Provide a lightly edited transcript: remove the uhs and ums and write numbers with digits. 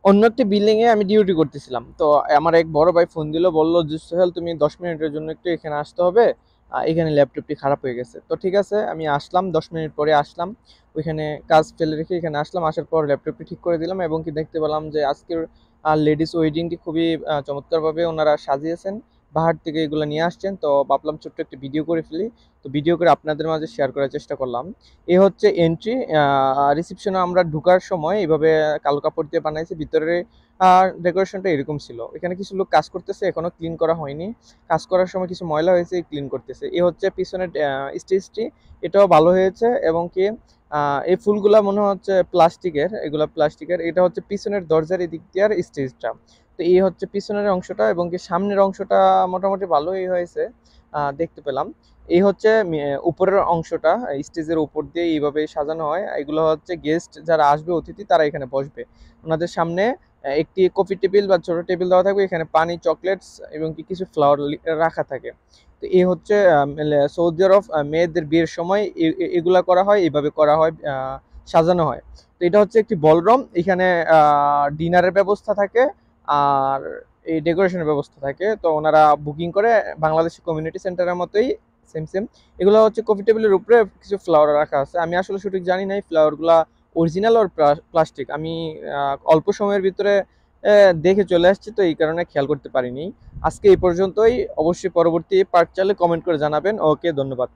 অন্য একটি বিল্ডিং এ আমি ডিউটি করতেছিলাম। তো আমার এক বড় ভাই ফোন দিল, বলল যে সোহেল তুমি 10 মিনিটের জন্য একটু এখানে আসতে হবে, এখানে ল্যাপটপটি খারাপ হয়ে গেছে। তো ঠিক আছে, আমি আসলাম, 10 মিনিট পরে আসলাম, ওইখানে কাজ ফেলে রেখে এখানে আসলাম। আসার পর ল্যাপটপটি ঠিক করে দিলাম এবং কি দেখতে পেলাম যে আজকের লেডিস ওয়েডিংটি খুবই চমৎকারভাবে ওনারা সাজিয়েছেন, বাহার থেকে এগুলো নিয়ে আসছেন। তো ভাবলাম ছোট্ট একটা ভিডিও করে ফেলি। তো ভিডিও করে আপনাদের মাঝে শেয়ার করার চেষ্টা করলাম। এ হচ্ছে এন্ট্রি। রিসেপশনে আমরা ঢোকার সময় এইভাবে কালো কাপড় দিয়ে বানাইছে। ভিতরে ডেকোরেশনটা এরকম ছিল। এখানে কিছু লোক কাজ করতেছে, এখনো ক্লিন করা হয়নি। কাজ করার সময় কিছু ময়লা হয়েছে, ক্লিন করতেছে। এ হচ্ছে পিছনের স্টেজটি, এটাও ভালো হয়েছে। এবং কি এই ফুলগুলা মনে হচ্ছে প্লাস্টিকের, এগুলা প্লাস্টিকের। এটা হচ্ছে পিছনের দরজার এদিক দিয়ে আর স্টেজটা। তো এই হচ্ছে পিছনের অংশটা, এবং কি সামনের অংশটা মোটামুটি ভালোই হয়েছে দেখতে পেলাম। এই হচ্ছে উপরের অংশটা, স্টেজের উপর দিয়ে এইভাবে সাজানো হয়। এগুলো হচ্ছে গেস্ট যারা আসবে, অতিথি, তারা এখানে বসবে। ওনাদের সামনে একটি কফি টেবিল বা ছোট টেবিল দেওয়া থাকবে, এখানে পানি, চকলেটস এবং কি কিছু ফ্লাওয়ার রাখা থাকে। তো এই হচ্ছে সৌদি আরব মেয়েদের বিয়ের সময় এগুলা করা হয়, এইভাবে করা হয়, সাজানো হয়। তো এটা হচ্ছে একটি বলরুম, এখানে ডিনারের ব্যবস্থা থাকে আর এই ডেকোরেশনের ব্যবস্থা থাকে। তো ওনারা বুকিং করে বাংলাদেশ কমিউনিটি সেন্টারের মতোই, সেম সেম। এগুলো হচ্ছে কফি টেবিলের উপরে কিছু ফ্লাওয়ার রাখা আছে। আমি আসলে সঠিক জানি না এই ফ্লাওয়ারগুলা অরিজিনাল আর প্লাস্টিক। আমি অল্প সময়ের ভিতরে দেখে চলে আসছি, তো এই কারণে খেয়াল করতে পারিনি। আজকে এই পর্যন্তই। অবশ্যই পরবর্তী পার্ট চাইলে কমেন্ট করে জানাবেন। ওকে, ধন্যবাদ।